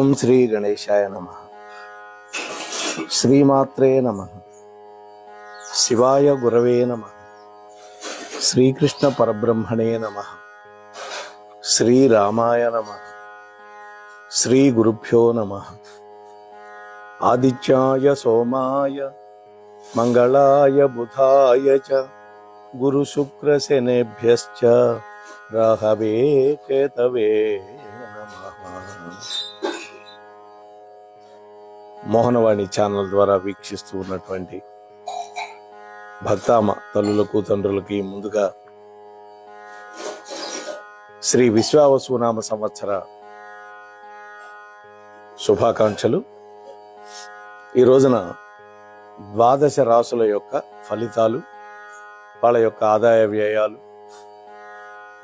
ఓం శ్రీ గణేశాయ నమః. శ్రీమాత్రే నమః. శివాయ గురవే నమః. శ్రీకృష్ణ పరబ్రహ్మణే నమః. శ్రీరామాయ నమః. శ్రీ గురుభ్యో నమః. ఆదిత్యాయ సోమాయ మంగళాయ బుధాయ చ గురు శుక్ర శనేభ్యశ్చ రాహవే కేతవే నమః. మోహనవాణి ఛానల్ ద్వారా వీక్షిస్తూ ఉన్నటువంటి భక్తామ తల్లులకు తండ్రులకి ముందుగా శ్రీ విశ్వావసునామ సంవత్సర శుభాకాంక్షలు. ఈ రోజున 12 రాసుల యొక్క ఫలితాలు, వాళ్ళ యొక్క ఆదాయ వ్యయాలు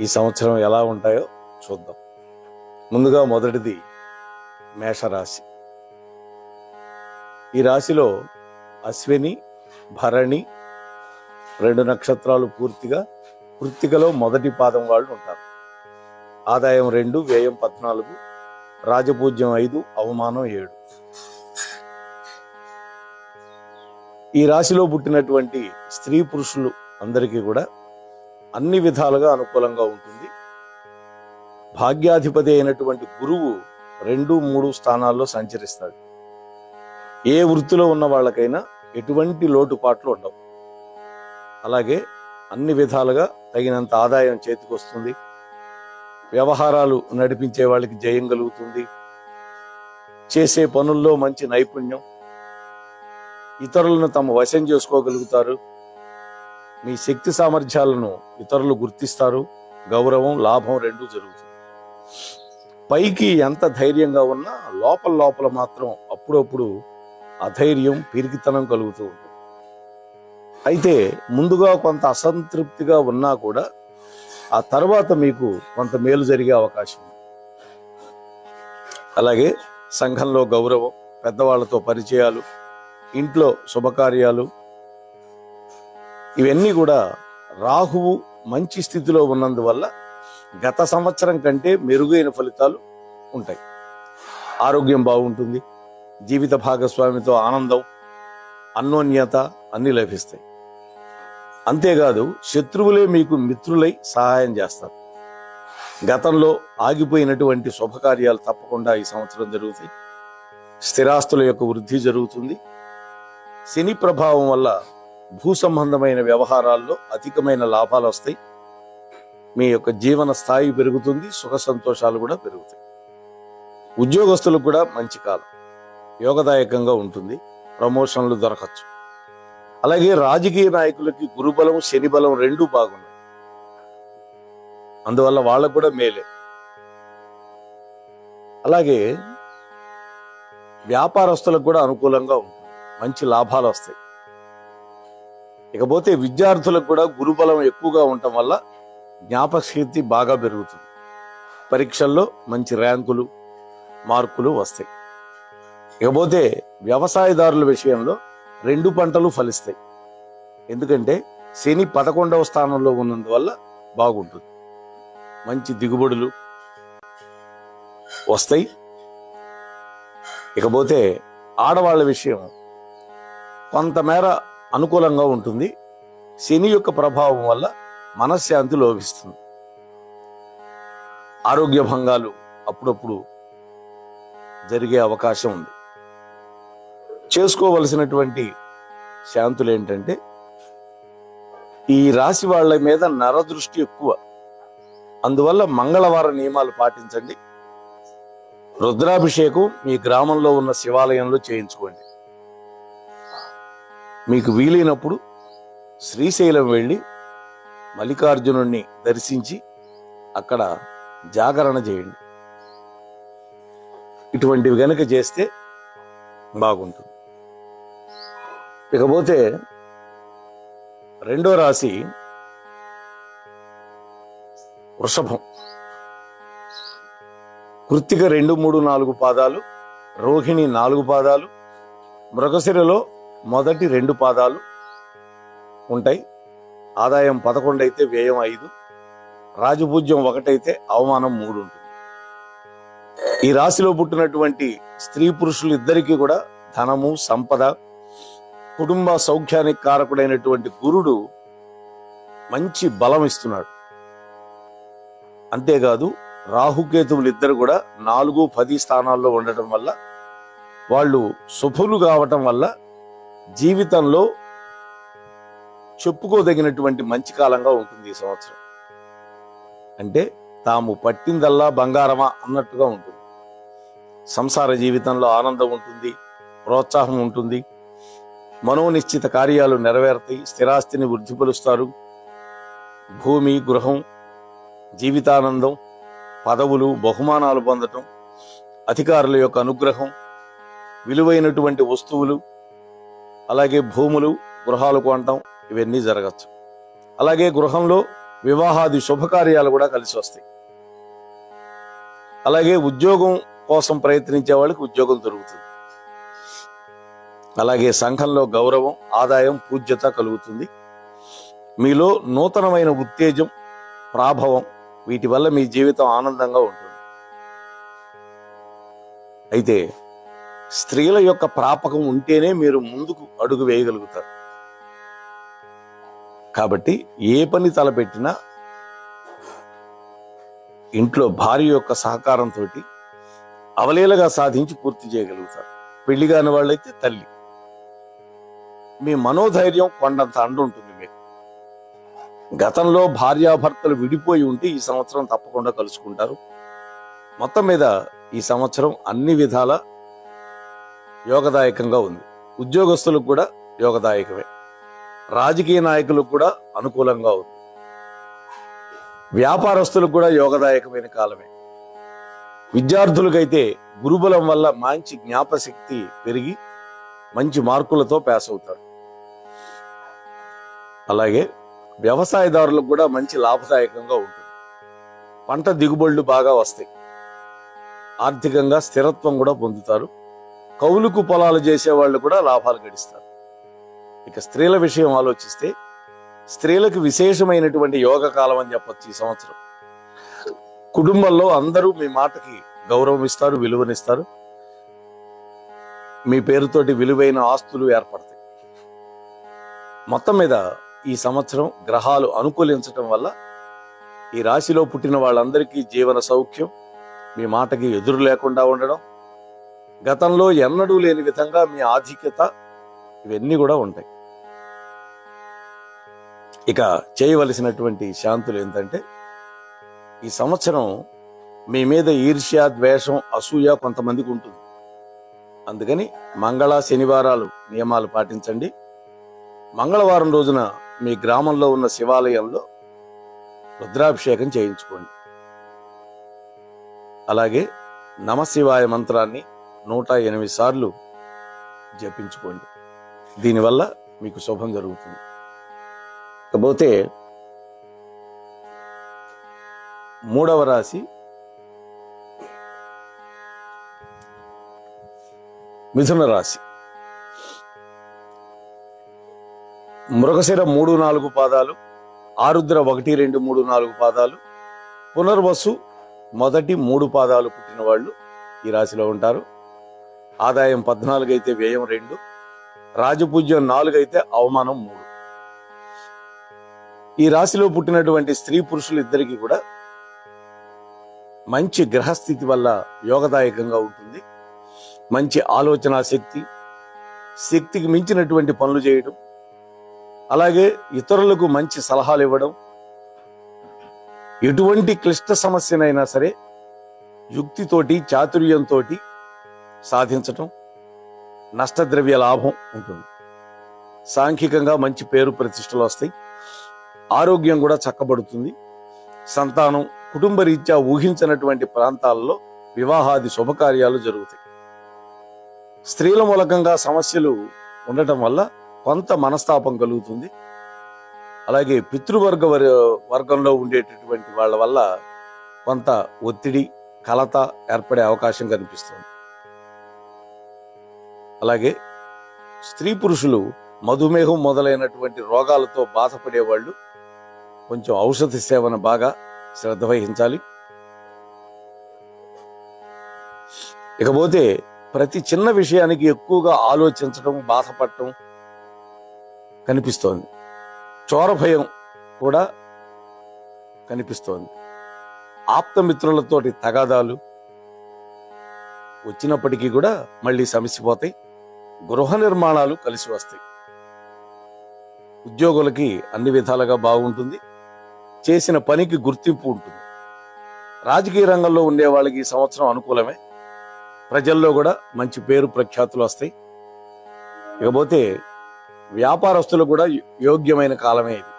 ఈ సంవత్సరం ఎలా ఉంటాయో చూద్దాం. ముందుగా మొదటిది మేషరాశి. ఈ రాశిలో అశ్విని, భరణి 2 నక్షత్రాలు పూర్తిగా, కృత్తికలో మొదటి పాదం వాళ్ళు ఉంటారు. ఆదాయం 2, వ్యయం 14, రాజపూజ్యం 5, అవమానం 7. ఈ రాశిలో పుట్టినటువంటి స్త్రీ పురుషులు అందరికీ కూడా అన్ని విధాలుగా అనుకూలంగా ఉంటుంది. భాగ్యాధిపతి అయినటువంటి గురువు 2, 3 స్థానాల్లో సంచరిస్తాడు. ఏ వృత్తిలో ఉన్న వాళ్ళకైనా ఎటువంటి లోటుపాట్లు ఉండవు. అలాగే అన్ని విధాలుగా తగినంత ఆదాయం చేతికి వస్తుంది. వ్యవహారాలు నడిపించే వాళ్ళకి జయం కలుగుతుంది. చేసే పనుల్లో మంచి నైపుణ్యం, ఇతరులను తమ వశం చేసుకోగలుగుతారు. మీ శక్తి సామర్థ్యాలను ఇతరులు గుర్తిస్తారు. గౌరవం, లాభం 2 జరుగుతుంది. పైకి ఎంత ధైర్యంగా ఉన్నా లోపల మాత్రం అప్పుడప్పుడు అధైర్యం, పిరికితనం కలుగుతూ ఉంటుంది. అయితే ముందుగా కొంత అసంతృప్తిగా ఉన్నా కూడా ఆ తర్వాత మీకు కొంత మేలు జరిగే అవకాశం ఉంది. అలాగే సంఘంలో గౌరవం, పెద్దవాళ్లతో పరిచయాలు, ఇంట్లో శుభకార్యాలు ఇవన్నీ కూడా రాహువు మంచి స్థితిలో ఉన్నందువల్ల గత సంవత్సరం కంటే మెరుగైన ఫలితాలు ఉంటాయి. ఆరోగ్యం బాగుంటుంది. జీవిత భాగస్వామితో ఆనందం, అన్యోన్యత అన్ని లభిస్తాయి. అంతేకాదు శత్రువులే మీకు మిత్రులై సహాయం చేస్తారు. గతంలో ఆగిపోయినటువంటి శుభకార్యాలు తప్పకుండా ఈ సంవత్సరం జరుగుతాయి. స్థిరాస్తుల యొక్క వృద్ధి జరుగుతుంది. శని ప్రభావం వల్ల భూ సంబంధమైన వ్యవహారాల్లో అధికమైన లాభాలు వస్తాయి. మీ యొక్క జీవన స్థాయి పెరుగుతుంది. సుఖ సంతోషాలు కూడా పెరుగుతాయి. ఉద్యోగస్తులకు కూడా మంచి కాలం, యోగదాయకంగా ఉంటుంది. ప్రమోషన్లు దొరకచ్చు. అలాగే రాజకీయ నాయకులకి గురుబలం, శని బలం 2 బాగున్నాయి. అందువల్ల వాళ్ళకు కూడా మేలే. అలాగే వ్యాపారస్తులకు కూడా అనుకూలంగా ఉంటుంది. మంచి లాభాలు వస్తాయి. ఇకపోతే విద్యార్థులకు కూడా గురుబలం ఎక్కువగా ఉండటం వల్ల జ్ఞాపకశక్తి బాగా పెరుగుతుంది. పరీక్షల్లో మంచి ర్యాంకులు, మార్కులు వస్తాయి. ఇకపోతే వ్యవసాయదారుల విషయంలో 2 పంటలు ఫలిస్తాయి. ఎందుకంటే శని 11వ స్థానంలో ఉన్నందువల్ల బాగుంటుంది. మంచి దిగుబడులు వస్తాయి. ఇకపోతే ఆడవాళ్ళ విషయం కొంతమేర అనుకూలంగా ఉంటుంది. శని యొక్క ప్రభావం వల్ల మనశ్శాంతి లోపిస్తుంది. ఆరోగ్య భంగాలు అప్పుడప్పుడు జరిగే అవకాశం ఉంది. చేసుకోవలసినటువంటి శాంతులు ఏంటంటే, ఈ రాశి వాళ్ళ మీద నరదృష్టి ఎక్కువ. అందువల్ల మంగళవార నియమాలు పాటించండి. రుద్రాభిషేకం మీ గ్రామంలో ఉన్న శివాలయంలో చేయించుకోండి. మీకు వీలైనప్పుడు శ్రీశైలం వెళ్ళి మల్లికార్జునుడిని దర్శించి అక్కడ జాగరణ చేయండి. ఇటువంటివి గనుక చేస్తే బాగుంటుంది. ఇకపోతే 2వ రాశి వృషభం. కృత్తిక 2, 3, 4 పాదాలు, రోహిణి 4 పాదాలు, మృగశిరలో మొదటి 2 పాదాలు ఉంటాయి. ఆదాయం 11 అయితే వ్యయం 5, రాజపూజ్యం 1 అయితే అవమానం 3 ఉంటుంది. ఈ రాశిలో పుట్టినటువంటి స్త్రీ పురుషులు ఇద్దరికీ కూడా ధనము, సంపద, కుటుంబ సౌఖ్యానికి కారకుడైనటువంటి గురుడు మంచి బలం ఇస్తున్నాడు. అంతేకాదు రాహుకేతువులు ఇద్దరు కూడా 4, 10 స్థానాల్లో ఉండటం వల్ల వాళ్ళు శుభులు కావటం వల్ల జీవితంలో చెప్పుకోదగినటువంటి మంచి కాలంగా ఉంటుంది ఈ సంవత్సరం. అంటే తాము పట్టిందల్లా బంగారమా అన్నట్టుగా ఉంటుంది. సంసార జీవితంలో ఆనందం ఉంటుంది, ప్రోత్సాహం ఉంటుంది, మనోనిశ్చిత కార్యాలు నెరవేరుతాయి, స్థిరాస్తిని వృద్ధిపరుస్తారు, భూమి, గృహం, జీవితానందం, పదవులు, బహుమానాలు పొందటం, అధికారుల యొక్క అనుగ్రహం, విలువైనటువంటి వస్తువులు, అలాగే భూములు, గృహాలు కొనటం, ఇవన్నీ జరగచ్చు. అలాగే గృహంలో వివాహాది శుభకార్యాలు కూడా కలిసి వస్తాయి. అలాగే ఉద్యోగం కోసం ప్రయత్నించే వాళ్ళకి ఉద్యోగం దొరుకుతుంది. అలాగే సంఘంలో గౌరవం, ఆదాయం, పూజ్యత కలుగుతుంది. మీలో నూతనమైన ఉత్తేజం, ప్రాభవం, వీటి వల్ల మీ జీవితం ఆనందంగా ఉంటుంది. అయితే స్త్రీల యొక్క ప్రాపకం ఉంటేనే మీరు ముందుకు అడుగు వేయగలుగుతారు. కాబట్టి ఏ పని తలపెట్టినా ఇంట్లో భార్య యొక్క సహకారంతో అవలీలగా సాధించి పూర్తి చేయగలుగుతారు. పెళ్లి కాని వాళ్ళైతే తల్లి. మీ మనోధైర్యం కొండంత అండ ఉంటుంది మీకు. గతంలో భార్యాభర్తలు విడిపోయి ఉంటే ఈ సంవత్సరం తప్పకుండా కలుసుకుంటారు. మొత్తం మీద ఈ సంవత్సరం అన్ని విధాల యోగదాయకంగా ఉంది. ఉద్యోగస్తులకు కూడా యోగదాయకమే, రాజకీయ నాయకులకు కూడా అనుకూలంగా ఉంది, వ్యాపారస్తులకు కూడా యోగదాయకమైన కాలమే. విద్యార్థులకైతే గురుబలం వల్ల మంచి జ్ఞాపశక్తి పెరిగి మంచి మార్కులతో పాస్ అవుతారు. అలాగే వ్యవసాయదారులకు కూడా మంచి లాభదాయకంగా ఉంటుంది. పంట దిగుబడులు బాగా వస్తాయి, ఆర్థికంగా స్థిరత్వం కూడా పొందుతారు. కౌలుకు పొలాలు చేసే వాళ్ళు కూడా లాభాలు గడిస్తారు. ఇక స్త్రీల విషయం ఆలోచిస్తే స్త్రీలకు విశేషమైనటువంటి యోగ కాలం అని చెప్పొచ్చు ఈ సంవత్సరం. కుటుంబంలో అందరూ మీ మాటకి గౌరవం ఇస్తారు, విలువనిస్తారు. మీ పేరుతోటి విలువైన ఆస్తులు ఏర్పడతాయి. మొత్తం మీద ఈ సంవత్సరం గ్రహాలు అనుకూలించటం వల్ల ఈ రాశిలో పుట్టిన వాళ్ళందరికీ జీవన సౌఖ్యం, మీ మాటకి ఎదురు లేకుండా ఉండడం, గతంలో ఎన్నడూ లేని విధంగా మీ ఆధిక్యత, ఇవన్నీ కూడా ఉంటాయి. ఇక చేయవలసినటువంటి శాంతులు ఏంటంటే ఈ సంవత్సరం మీ మీద ఈర్ష్య, ద్వేషం, అసూయ కొంతమందికి ఉంటుంది. అందుకని మంగళ, శనివారాలు నియమాలు పాటించండి. మంగళవారం రోజున మీ గ్రామంలో ఉన్న శివాలయంలో రుద్రాభిషేకం చేయించుకోండి. అలాగే నమశివాయ మంత్రాన్ని 108 సార్లు జపించుకోండి. దీనివల్ల మీకు శుభం జరుగుతుంది. కాకపోతే 3వ రాశి మిథున రాశి. మృగశిర 3, 4 పాదాలు, ఆరుద్ర 1, 2, 3, 4 పాదాలు, పునర్వసు మొదటి 3 పాదాలు పుట్టిన వాళ్ళు ఈ రాశిలో ఉంటారు. ఆదాయం 14 అయితే వ్యయం 2, రాజపూజ్యం 4 అయితే అవమానం 3. ఈ రాశిలో పుట్టినటువంటి స్త్రీ పురుషులు ఇద్దరికీ కూడా మంచి గ్రహస్థితి వల్ల యోగదాయకంగా ఉంటుంది. మంచి ఆలోచన శక్తి, శక్తికి మించినటువంటి పనులు చేయడం, అలాగే ఇతరులకు మంచి సలహాలు ఇవ్వడం, ఎటువంటి క్లిష్ట సమస్యనైనా సరే యుక్తితోటి, చాతుర్యంతో సాధించటం, నష్టద్రవ్య లాభం ఉంటుంది. సాంఘికంగా మంచి పేరు ప్రతిష్టలు వస్తాయి. ఆరోగ్యం కూడా చక్కబడుతుంది. సంతానం, కుటుంబ రీత్యా ఊహించినటువంటి ప్రాంతాల్లో వివాహాది శుభకార్యాలు జరుగుతాయి. స్త్రీల మూలకంగా సమస్యలు ఉండటం వల్ల కొంత మనస్తాపం కలుగుతుంది. అలాగే వర్గంలో ఉండేటటువంటి వాళ్ళ వల్ల కొంత ఒత్తిడి, కలత ఏర్పడే అవకాశం కనిపిస్తుంది. అలాగే స్త్రీ పురుషులు మధుమేహం మొదలైనటువంటి రోగాలతో బాధపడేవాళ్ళు కొంచెం ఔషధ సేవన బాగా శ్రద్ధ వహించాలి. ఇకపోతే ప్రతి చిన్న విషయానికి ఎక్కువగా ఆలోచించడం, బాధపడటం కనిపిస్తోంది. చోర భయం కూడా కనిపిస్తోంది. ఆప్తమిత్రులతోటి తగాదాలు వచ్చినప్పటికీ కూడా మళ్ళీ సమసిపోతాయి. గృహ నిర్మాణాలు కలిసి వస్తాయి. ఉద్యోగులకి అన్ని విధాలుగా బాగుంటుంది. చేసిన పనికి గుర్తింపు ఉంటుంది. రాజకీయ రంగంలో ఉండే వాళ్ళకి ఈ సంవత్సరం అనుకూలమే. ప్రజల్లో కూడా మంచి పేరు ప్రఖ్యాతులు వస్తాయి. ఇకపోతే వ్యాపారస్తులు కూడా యోగ్యమైన కాలమే ఇది.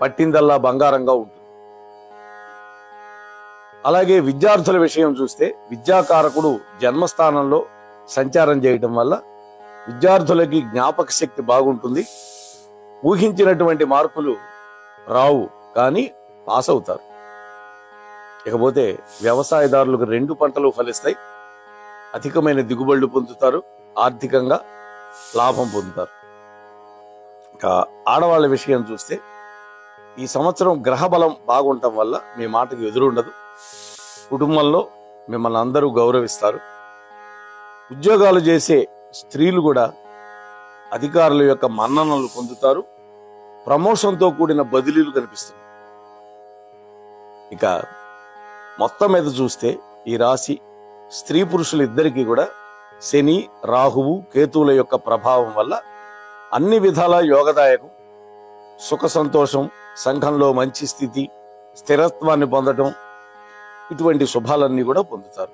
పట్టిందల్లా బంగారంగా ఉంటుంది. అలాగే విద్యార్థుల విషయం చూస్తే విద్యాకారకుడు జన్మస్థానంలో సంచారం చేయటం వల్ల విద్యార్థులకి జ్ఞాపక శక్తి బాగుంటుంది. ఊహించినటువంటి మార్కులు రావు, కానీ పాస్ అవుతారు. ఇకపోతే వ్యవసాయదారులకు 2 పంటలు ఫలిస్తాయి. అధికమైన దిగుబడులు పొందుతారు. ఆర్థికంగా లాభం పొందుతారు. ఇంకా ఆడవాళ్ళ విషయం చూస్తే ఈ సంవత్సరం గ్రహ బలం బాగుండటం వల్ల మీ మాటకు ఎదురుండదు. కుటుంబంలో మిమ్మల్ని అందరూ గౌరవిస్తారు. ఉద్యోగాలు చేసే స్త్రీలు కూడా అధికారుల యొక్క మన్ననలు పొందుతారు. ప్రమోషన్తో కూడిన బదిలీలు కనిపిస్తుంది. ఇక మొత్తం మీద చూస్తే ఈ రాశి స్త్రీ పురుషులు ఇద్దరికీ కూడా శని, రాహువు, కేతువుల యొక్క ప్రభావం వల్ల అన్ని విధాల యోగదాయకం. సుఖ సంతోషం, సంఘంలో మంచి స్థితి, స్థిరత్వాన్ని పొందటం, ఇటువంటి శుభాలన్నీ కూడా పొందుతారు.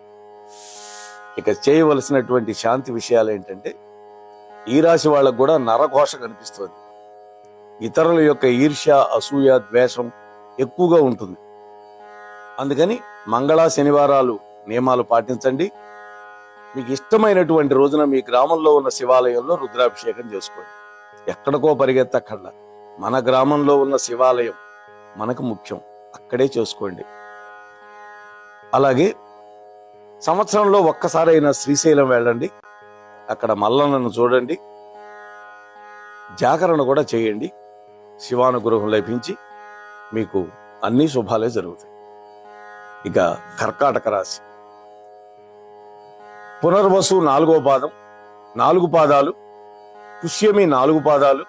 ఇక చేయవలసినటువంటి శాంతి విషయాలు ఏంటంటే, ఈ రాశి వాళ్ళకు కూడా నరఘోష కనిపిస్తుంది. ఇతరుల యొక్క ఈర్ష్య, అసూయ, ద్వేషం ఎక్కువగా ఉంటుంది. అందుకని మంగళ, శనివారాలు నియమాలు పాటించండి. మీకు ఇష్టమైనటువంటి రోజున మీ గ్రామంలో ఉన్న శివాలయంలో రుద్రాభిషేకం చేసుకోండి. ఎక్కడికో పరిగెత్తక్కర్లా. మన గ్రామంలో ఉన్న శివాలయం మనకు ముఖ్యం, అక్కడే చేసుకోండి. అలాగే సంవత్సరంలో ఒక్కసారైనా శ్రీశైలం వెళ్ళండి. అక్కడ మల్లన్నను చూడండి. జాగరణ కూడా చేయండి. శివానుగ్రహం లభించి మీకు అన్ని శుభాలే జరుగుతాయి. ఇక కర్కాటక రాశి. పునర్వసు 4వ పాదం, 4 పాదాలు, పుష్యమి 4 పాదాలు,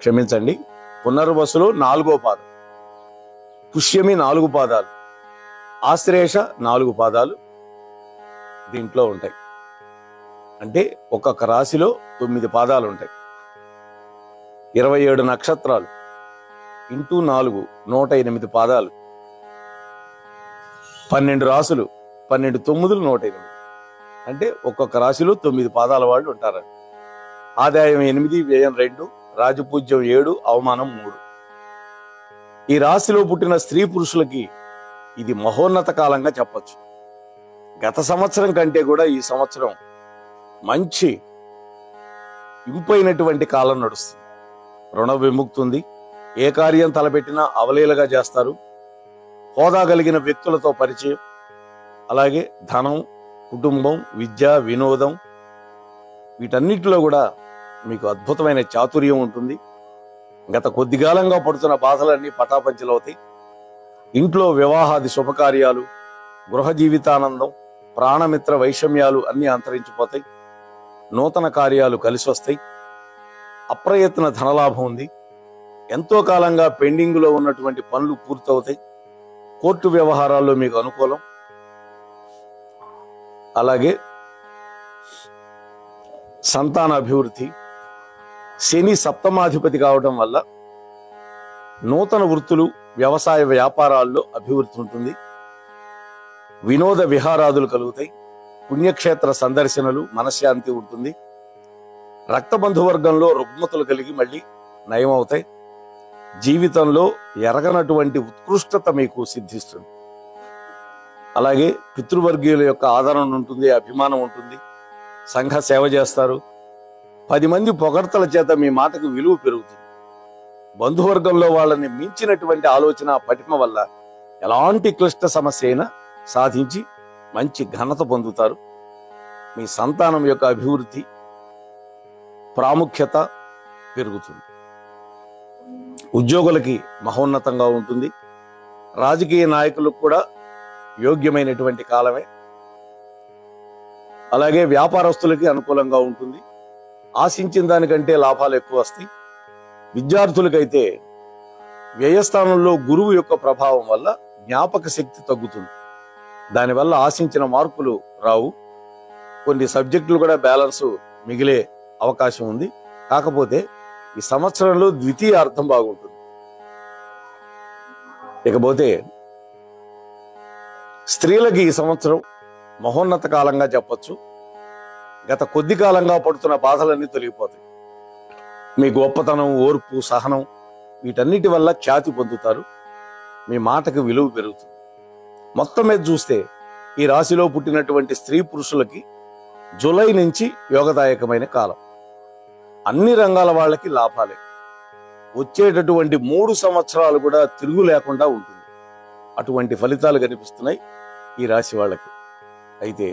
క్షమించండి, పునర్వసులో 4వ పాదం, పుష్యమి 4 పాదాలు, ఆశ్లేష 4 పాదాలు దీంట్లో ఉంటాయి. అంటే ఒక్కొక్క రాశిలో 9 పాదాలు ఉంటాయి. 27 నక్షత్రాలు ఇంటూ 4 108 పాదాలు, 12 రాసులు 12 9 108. అంటే ఒక్కొక్క రాశిలో 9 పాదాల వాళ్ళు ఉంటారండి. ఆదాయం 8, వ్యయం 2, రాజపూజ్యం 7, అవమానం 3. ఈ రాశిలో పుట్టిన స్త్రీ పురుషులకి ఇది మహోన్నత కాలంగా చెప్పచ్చు. గత సంవత్సరం కంటే కూడా ఈ సంవత్సరం మంచి ఇంపైనటువంటి కాలం నడుస్తుంది. రుణ విముక్తి ఉంది. ఏ కార్యం తలపెట్టినా అవలీలగా చేస్తారు. హోదా కలిగిన వ్యక్తులతో పరిచయం, అలాగే ధనం, కుటుంబం, విద్య, వినోదం, వీటన్నిటిలో కూడా మీకు అద్భుతమైన చాతుర్యం ఉంటుంది. గత కొద్దికాలంగా పడుతున్న బాధలన్నీ పటాపంచలవుతాయి. ఇంట్లో వివాహాది శుభకార్యాలు, గృహ జీవితానందం, ప్రాణమిత్ర వైషమ్యాలు అన్నీ అంతరించిపోతాయి. నూతన కార్యాలు కలిసి వస్తాయి. అప్రయత్న ధనలాభం ఉంది. ఎంతో కాలంగా పెండింగ్లో ఉన్నటువంటి పనులు పూర్తవుతాయి. కోర్టు వ్యవహారాల్లో మీకు అనుకూలం. అలాగే సంతాన అభివృద్ధి. శని సప్తమాధిపతి కావడం వల్ల నూతన వృత్తులు, వ్యవసాయ వ్యాపారాల్లో అభివృద్ధి ఉంటుంది. వినోద విహారాదులు కలుగుతాయి. పుణ్యక్షేత్ర సందర్శనలు, మనశ్శాంతి ఉంటుంది. రక్త బంధువర్గంలో రుగ్మతలు కలిగి మళ్ళీ నయమవుతాయి. జీవితంలో ఎరగనటువంటి ఉత్కృష్టత మీకు సిద్ధిస్తుంది. అలాగే పితృవర్గీయుల యొక్క ఆదరణ ఉంటుంది, అభిమానం ఉంటుంది. సంఘ సేవ చేస్తారు. 10 మంది పొగడ్తల చేత మీ మాటకు విలువ పెరుగుతుంది. బంధువర్గంలో వాళ్ళని మించినటువంటి ఆలోచన, పటిమ వల్ల ఎలాంటి క్లిష్ట సమస్య అయినా సాధించి మంచి ఘనత పొందుతారు. మీ సంతానం యొక్క అభివృద్ధి, ప్రాముఖ్యత పెరుగుతుంది. ఉద్యోగులకి మహోన్నతంగా ఉంటుంది. రాజకీయ నాయకులకు కూడా యోగ్యమైనటువంటి కాలమే. అలాగే వ్యాపారస్తులకి అనుకూలంగా ఉంటుంది. ఆశించిన దానికంటే లాభాలు ఎక్కువ వస్తాయి. విద్యార్థులకైతే వ్యయస్థానంలో గురువు యొక్క ప్రభావం వల్ల జ్ఞాపక శక్తి తగ్గుతుంది. దానివల్ల ఆశించిన మార్కులు రావు. కొన్ని సబ్జెక్టులు కూడా బ్యాలెన్స్ మిగిలే అవకాశం ఉంది. కాకపోతే ఈ సంవత్సరంలో ద్వితీయ అర్థం బాగుంటుంది. ఇకపోతే స్త్రీలకి ఈ సంవత్సరం మహోన్నత కాలంగా చెప్పొచ్చు. గత కొద్ది కాలంగా పడుతున్న బాధలన్నీ తొలగిపోతాయి. మీ గొప్పతనం, ఓర్పు, సహనం వీటన్నిటి వల్ల ఖ్యాతి పొందుతారు. మీ మాటకు విలువ పెరుగుతుంది. మొత్తం మీద చూస్తే ఈ రాశిలో పుట్టినటువంటి స్త్రీ పురుషులకి జూలై నుంచి యోగదాయకమైన కాలం. అన్ని రంగాల వాళ్ళకి లాభాలే. వచ్చేటటువంటి 3 సంవత్సరాలు కూడా తిరుగు లేకుండా ఉంటుంది. అటువంటి ఫలితాలు కనిపిస్తున్నాయి ఈ రాశి వాళ్ళకి. అయితే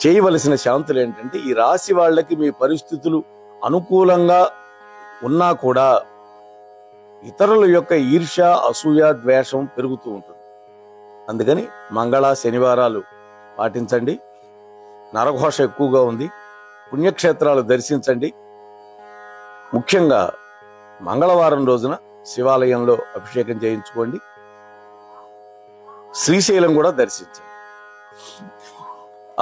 చేయవలసిన శాంతులు ఏంటంటే, ఈ రాశి వాళ్ళకి మీ పరిస్థితులు అనుకూలంగా ఉన్నా కూడా ఇతరుల యొక్క ఈర్ష్య, అసూయ, ద్వేషం పెరుగుతూ ఉంటుంది. అందుకని మంగళ, శనివారాలు పాటించండి. నరఘోష ఎక్కువగా ఉంది. పుణ్యక్షేత్రాలు దర్శించండి. ముఖ్యంగా మంగళవారం రోజున శివాలయంలో అభిషేకం చేయించుకోండి. శ్రీశైలం కూడా దర్శించండి.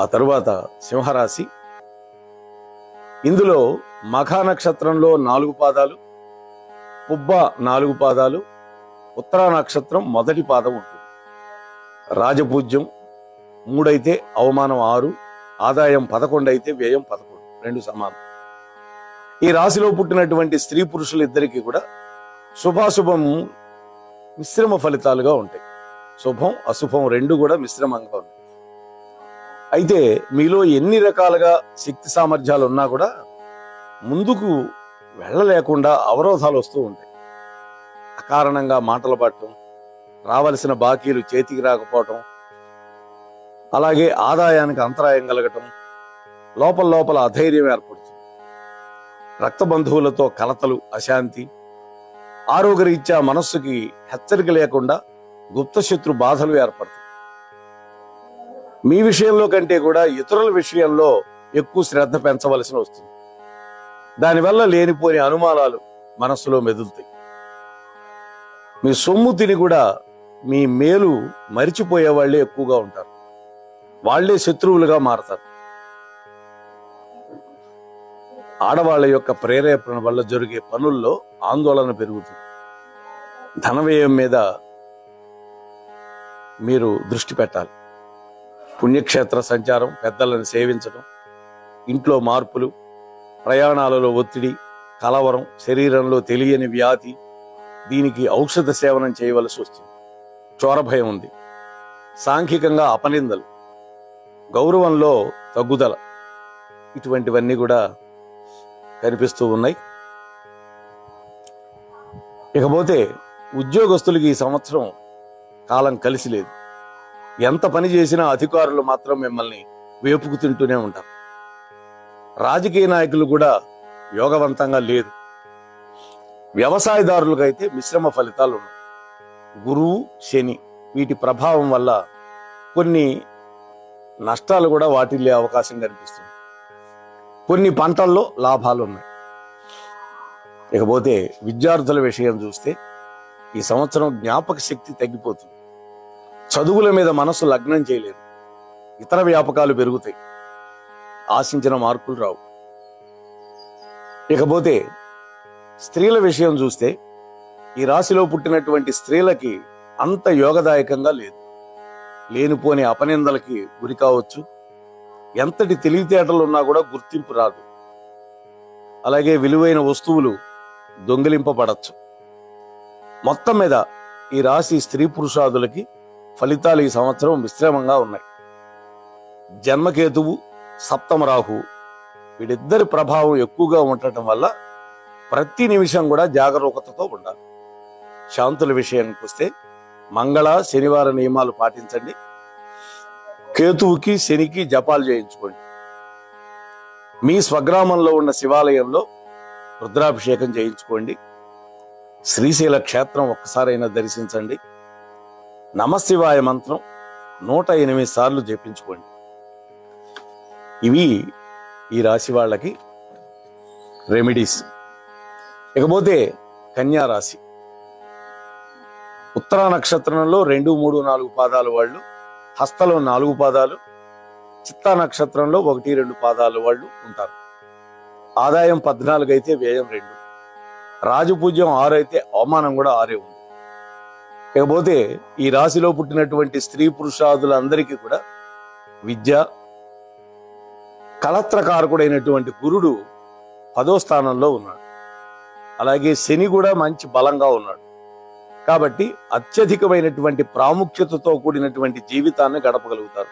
ఆ తరువాత సింహరాశి. ఇందులో మఖ నక్షత్రంలో 4 పాదాలు, పుబ్బ 4 పాదాలు, ఉత్తరా నక్షత్రం మొదటి పాదం ఉంటుంది. రాజపూజ్యం 3 అయితే అవమానం 6, ఆదాయం 11 అయితే వ్యయం 11, 2 సమానం. ఈ రాశిలో పుట్టినటువంటి స్త్రీ పురుషులు ఇద్దరికీ కూడా శుభాశుభం మిశ్రమ ఫలితాలుగా ఉంటాయి. శుభం అశుభం 2 కూడా మిశ్రమంగా ఉంటాయి. అయితే మీలో ఎన్ని రకాలుగా శక్తి సామర్థ్యాలు ఉన్నా కూడా ముందుకు వెళ్ళలేకుండా అవరోధాలు వస్తూ ఉంటాయి. అకారణంగా మాటలు పడటం, రావలసిన బాకీలు చేతికి రాకపోవటం, అలాగే ఆదాయానికి అంతరాయం కలగటం, లోపల అధైర్యం ఏర్పడుతుంది. రక్త బంధువులతో కలతలు, అశాంతి, ఆరోగ్యరీత్యా మనస్సుకి హెచ్చరిక లేకుండా గుప్తశత్రు బాధలు ఏర్పడతాయి. మీ విషయంలో కంటే కూడా ఇతరుల విషయంలో ఎక్కువ శ్రద్ధ పెంచవలసి వస్తుంది. దానివల్ల లేనిపోని అనుమానాలు మనస్సులో మెదులుతాయి. మీ సొమ్ము తిని కూడా మీ మేలు మరిచిపోయే వాళ్ళే ఎక్కువగా ఉంటారు. వాళ్లే శత్రువులుగా మారతారు. ఆడవాళ్ల యొక్క ప్రేరేపణ వల్ల జరిగే పనుల్లో ఆందోళన పెరుగుతుంది. ధన వ్యయం మీద మీరు దృష్టి పెట్టాలి. పుణ్యక్షేత్ర సంచారం, పెద్దలను సేవించడం, ఇంట్లో మార్పులు, ప్రయాణాలలో ఒత్తిడి, కలవరం, శరీరంలో తెలియని వ్యాధి, దీనికి ఔషధ సేవనం చేయవలసి వస్తుంది. చోరభయం ఉంది. సాంఘికంగా అపనిందలు, గౌరవంలో తగ్గుదల, ఇటువంటివన్నీ కూడా కనిపిస్తూ ఉన్నాయి. ఇకపోతే ఉద్యోగస్తులకి ఈ సంవత్సరం కాలం కలిసి లేదు. ఎంత పని చేసినా అధికారులు మాత్రం మిమ్మల్ని వేపుకు తింటూనే ఉంటారు. రాజకీయ నాయకులు కూడా యోగవంతంగా లేదు. వ్యవసాయదారులకైతే మిశ్రమ ఫలితాలు ఉన్నాయి. గురువు, శని వీటి ప్రభావం వల్ల కొన్ని నష్టాలు కూడా వాటిల్లే అవకాశం కనిపిస్తుంది. కొన్ని పంటల్లో లాభాలు ఉన్నాయి. ఇకపోతే విద్యార్థుల విషయం చూస్తే ఈ సంవత్సరం జ్ఞాపక శక్తి తగ్గిపోతుంది. చదువుల మీద మనసు లగ్నం చేయలేదు. ఇతర వ్యాపకాలు పెరుగుతాయి. ఆశించిన మార్కులు రావు. ఇకపోతే స్త్రీల విషయం చూస్తే ఈ రాశిలో పుట్టినటువంటి స్త్రీలకి అంత యోగదాయకంగా లేదు. లేనిపోని అపనిందలకి గురి కావచ్చు. ఎంతటి తెలివితేటలు ఉన్నా కూడా గుర్తింపు రాదు. అలాగే విలువైన వస్తువులు దొంగిలింపబడచ్చు. మొత్తం మీద ఈ రాశి స్త్రీ పురుషాదులకి ఫలితాలు ఈ సంవత్సరం మిశ్రమంగా ఉన్నాయి. జన్మకేతువు, సప్తమ రాహు వీడిద్దరి ప్రభావం ఎక్కువగా ఉండటం వల్ల ప్రతి నిమిషం కూడా జాగరూకతతో ఉండాలి. శాంతుల విషయానికి వస్తే మంగళ, శనివార నియమాలు పాటించండి. కేతువుకి, శనికి జపాలు చేయించుకోండి. మీ స్వగ్రామంలో ఉన్న శివాలయంలో రుద్రాభిషేకం చేయించుకోండి. శ్రీశైల క్షేత్రం ఒక్కసారైనా దర్శించండి. నమశివాయ మంత్రం 108 సార్లు జపించుకోండి. ఇవి ఈ రాశి వాళ్ళకి రెమెడీస్. ఇకపోతే కన్యా రాశి. ఉత్తరా నక్షత్రంలో 2, 3, 4 పాదాలు వాళ్ళు, హస్తలో 4 పాదాలు, చిత్తా నక్షత్రంలో 1, 2 పాదాలు వాళ్ళు ఉంటారు. ఆదాయం 14 అయితే వ్యయం 2, రాజపూజ్యం 6 అయితే అవమానం కూడా 6 ఉంది. ఇకపోతే ఈ రాశిలో పుట్టినటువంటి స్త్రీ పురుషాదులందరికీ కూడా విద్య, కళత్రకారకుడైనటువంటి గురుడు 10వ స్థానంలో ఉన్నాడు. అలాగే శని కూడా మంచి బలంగా ఉన్నాడు. కాబట్టి అత్యధికమైనటువంటి ప్రాముఖ్యతతో కూడినటువంటి జీవితాన్ని గడపగలుగుతారు.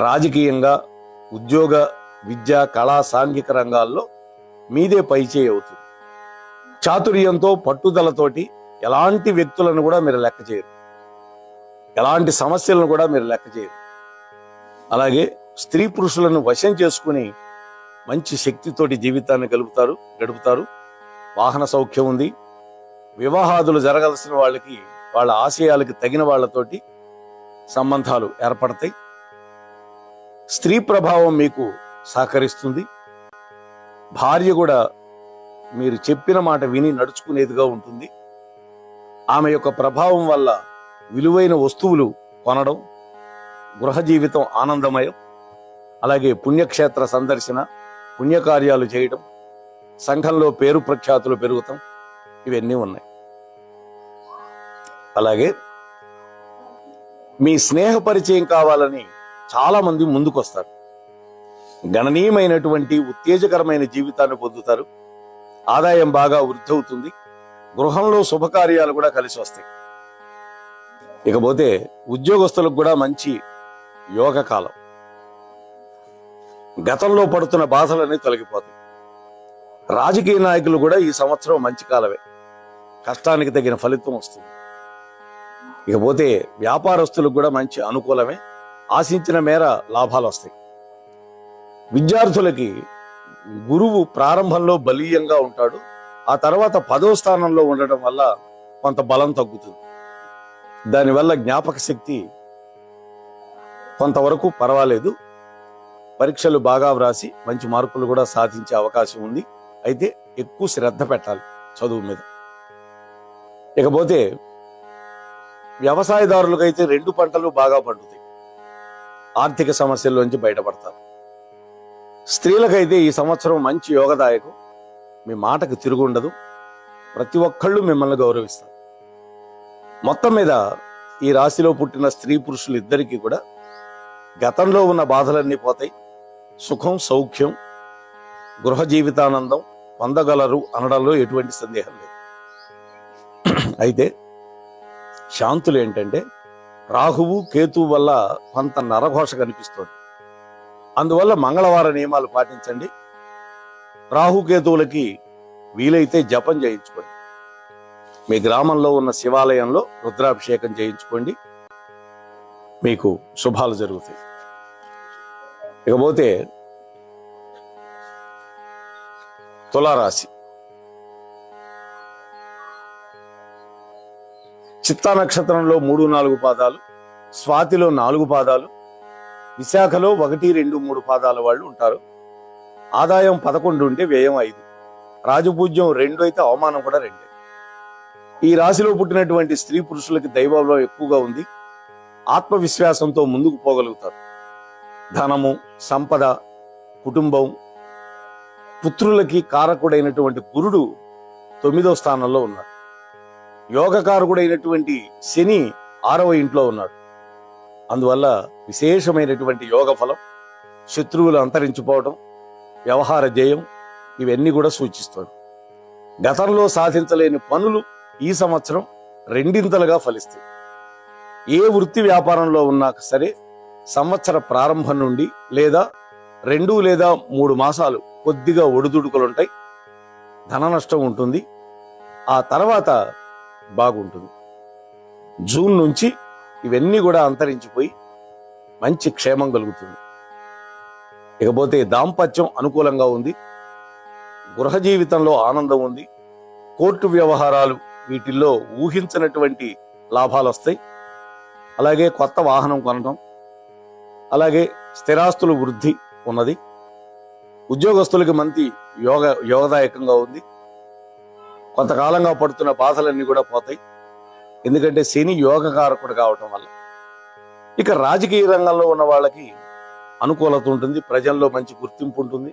రాజకీయంగా, ఉద్యోగ, విద్య, కళా, సాంఘిక రంగాల్లో మీదే పైచేయి అవుతుంది. చాతుర్యంతో, పట్టుదలతోటి ఎలాంటి వ్యక్తులను కూడా మీరు లెక్క చేయరు, ఎలాంటి సమస్యలను కూడా మీరు లెక్క చేయరు. అలాగే స్త్రీ పురుషులను వశం చేసుకుని మంచి శక్తితోటి జీవితాన్ని గడుపుతారు. వాహన సౌఖ్యం ఉంది. వివాహాదులు జరగాల్సిన వాళ్ళకి వాళ్ళ ఆశయాలకి తగిన వాళ్ళతోటి సంబంధాలు ఏర్పడతాయి. స్త్రీ ప్రభావం మీకు సహకరిస్తుంది. భార్య కూడా మీరు చెప్పిన మాట విని నడుచుకునేదిగా ఉంటుంది. ఆమె యొక్క ప్రభావం వల్ల విలువైన వస్తువులు కొనడం, గృహ జీవితం ఆనందమయం. అలాగే పుణ్యక్షేత్ర సందర్శన, పుణ్యకార్యాలు చేయడం, సంఘంలో పేరు ప్రఖ్యాతులు పెరుగుతాం, ఇవన్నీ ఉన్నాయి. అలాగే మీ స్నేహ పరిచయం కావాలని చాలా మంది ముందుకొస్తారు. గణనీయమైనటువంటి ఉత్తేజకరమైన జీవితాన్ని పొందుతారు. ఆదాయం బాగా వృద్ధి అవుతుంది. గృహంలో శుభకార్యాలు కూడా కలిసి వస్తాయి. ఇకపోతే ఉద్యోగస్తులకు కూడా మంచి యోగ కాలం. గతంలో పడుతున్న బాధలన్నీ తొలగిపోతాయి. రాజకీయ నాయకులు కూడా ఈ సంవత్సరం మంచి కాలమే, కష్టానికి తగిన ఫలితం వస్తుంది. ఇకపోతే వ్యాపారస్తులకు కూడా మంచి అనుకూలమే, ఆశించిన మేర లాభాలు వస్తాయి. విద్యార్థులకి గురువు ప్రారంభంలో బలీయంగా ఉంటాడు. ఆ తర్వాత 10వ స్థానంలో ఉండటం వల్ల కొంత బలం తగ్గుతుంది. దానివల్ల జ్ఞాపక శక్తి కొంతవరకు పర్వాలేదు. పరీక్షలు బాగా వ్రాసి మంచి మార్కులు కూడా సాధించే అవకాశం ఉంది. అయితే ఎక్కువ శ్రద్ధ పెట్టాలి చదువు మీద. ఇకపోతే వ్యవసాయదారులకైతే 2 పంటలు బాగా పండుతాయి. ఆర్థిక సమస్యల్లోంచి బయటపడతారు. స్త్రీలకైతే ఈ సంవత్సరం మంచి యోగదాయకం. మీ మాటకు తిరుగుండదు. ప్రతి ఒక్కళ్ళు మిమ్మల్ని గౌరవిస్తారు. మొత్తం మీద ఈ రాశిలో పుట్టిన స్త్రీ పురుషులు ఇద్దరికీ కూడా గతంలో ఉన్న బాధలన్నీ పోతాయి. సుఖం, సౌఖ్యం, గృహ జీవితానందం పొందగలరు అనడంలో ఎటువంటి సందేహం లేదు. అయితే శాంతులు ఏంటంటే రాహువు, కేతువు వల్ల కొంత నరఘోష కనిపిస్తోంది. అందువల్ల మంగళవార నియమాలు పాటించండి. రాహుకేతువులకి వీలైతే జపం చేయించుకోండి. మీ గ్రామంలో ఉన్న శివాలయంలో రుద్రాభిషేకం చేయించుకోండి. మీకు శుభాలు జరుగుతాయి. ఇకపోతే తులారాశి. చిత్తా నక్షత్రంలో 3, 4 పాదాలు, స్వాతిలో 4 పాదాలు, విశాఖలో 1, 2, 3 పాదాల వాళ్ళు ఉంటారు. ఆదాయం 11 ఉంటే వ్యయం 5, రాజపూజ్యం 2 అయితే అవమానం కూడా 2. ఈ రాశిలో పుట్టినటువంటి స్త్రీ పురుషులకి దైవబలం ఎక్కువగా ఉంది. ఆత్మవిశ్వాసంతో ముందుకు పోగలుగుతారు. ధనము, సంపద, కుటుంబం, పుత్రులకి కారకుడైనటువంటి గురుడు 9వ స్థానంలో ఉన్నాడు. యోగకారకుడైనటువంటి శని 6వ ఇంట్లో ఉన్నాడు. అందువల్ల విశేషమైనటువంటి యోగ ఫలం, శత్రువులు అంతరించిపోవడం, వ్యవహార జయం, ఇవన్నీ కూడా సూచిస్తాడు. గతంలో సాధించలేని పనులు ఈ సంవత్సరం 2 ఫలిస్తాయి. ఏ వృత్తి వ్యాపారంలో ఉన్నా సరే సంవత్సర ప్రారంభం నుండి లేదా 2 లేదా 3 మాసాలు కొద్దిగా ఒడిదుడుకులుంటాయి. ధన నష్టం ఉంటుంది. ఆ తర్వాత బాగుంటుంది. జూన్ నుంచి ఇవన్నీ కూడా అంతరించిపోయి మంచి క్షేమం కలుగుతుంది. ఇకపోతే దాంపత్యం అనుకూలంగా ఉంది. గృహ జీవితంలో ఆనందం ఉంది. కోర్టు వ్యవహారాలు, వీటిల్లో ఊహించినటువంటి లాభాలు వస్తాయి. అలాగే కొత్త వాహనం కొనడం, అలాగే స్థిరాస్తులు వృద్ధి ఉన్నది. ఉద్యోగస్తులకి మంచి యోగదాయకంగా ఉంది. కొంతకాలంగా పడుతున్న బాధలన్నీ కూడా పోతాయి. ఎందుకంటే శని యోగకారకుడు కావటం వల్ల. ఇక రాజకీయ రంగంలో ఉన్న వాళ్ళకి అనుకూలత ఉంటుంది. ప్రజల్లో మంచి గుర్తింపు ఉంటుంది.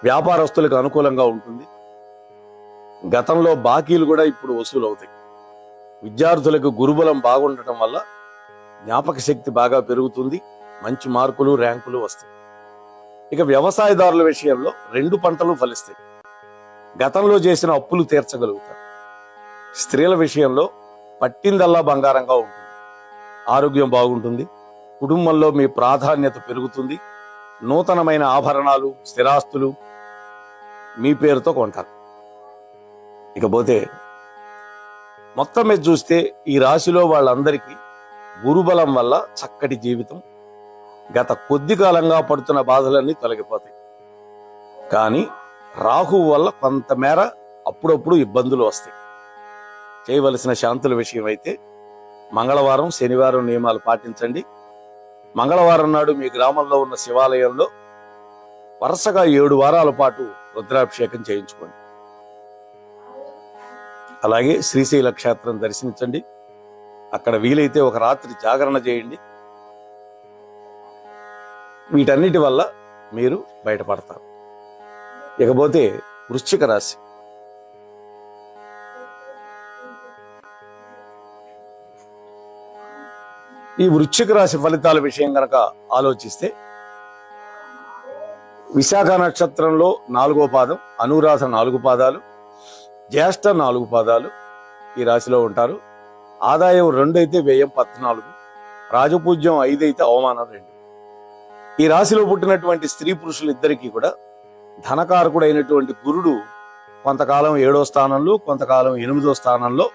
వ్యాపారస్తులకు అనుకూలంగా ఉంటుంది. గతంలో బాకీలు కూడా ఇప్పుడు వసూలు అవుతాయి. విద్యార్థులకు గురుబలం బాగుండటం వల్ల జ్ఞాపక శక్తి బాగా పెరుగుతుంది. మంచి మార్కులు, ర్యాంకులు వస్తాయి. ఇక వ్యవసాయదారుల విషయంలో 2 పంటలు ఫలిస్తాయి. గతంలో చేసిన అప్పులు తీర్చగలుగుతారు. స్త్రీల విషయంలో పట్టిందల్లా బంగారంగా ఉంటుంది. ఆరోగ్యం బాగుంటుంది. కుటుంబంలో మీ ప్రాధాన్యత పెరుగుతుంది. నూతనమైన ఆభరణాలు, స్థిరాస్తులు మీ పేరుతో కొంటారు. ఇకపోతే మొత్తం మీద చూస్తే ఈ రాశిలో వాళ్ళందరికీ గురుబలం వల్ల చక్కటి జీవితం. గత కొద్ది కాలంగా పడుతున్న బాధలన్నీ తొలగిపోతాయి. కానీ రాహువు వల్ల కొంతమేర అప్పుడప్పుడు ఇబ్బందులు వస్తాయి. చేయవలసిన శాంతుల విషయం అయితే మంగళవారం, శనివారం నియమాలు పాటించండి. మంగళవారం నాడు మీ గ్రామంలో ఉన్న శివాలయంలో వరుసగా 7 వారాల పాటు రుద్రాభిషేకం చేయించుకోండి. అలాగే శ్రీశైల క్షేత్రం దర్శించండి. అక్కడ వీలైతే ఒక రాత్రి జాగరణ చేయండి. వీటన్నిటి వల్ల మీరు బయటపడతారు. ఇకపోతే వృశ్చిక రాశి. ఈ వృశ్చిక రాశి ఫలితాల విషయం గనక ఆలోచిస్తే విశాఖ నక్షత్రంలో 4వ పాదం, అనురాధ 4 పాదాలు, జ్యేష్ఠ 4 పాదాలు ఈ రాశిలో ఉంటారు. ఆదాయం 2 అయితే వ్యయం 14, రాజపూజ్యం 5 అయితే అవమానం 2. ఈ రాశిలో పుట్టినటువంటి స్త్రీ పురుషులు ఇద్దరికీ కూడా ధనకారకుడు అయినటువంటి గురుడు కొంతకాలం 7వ స్థానంలో, కొంతకాలం 8వ స్థానంలో,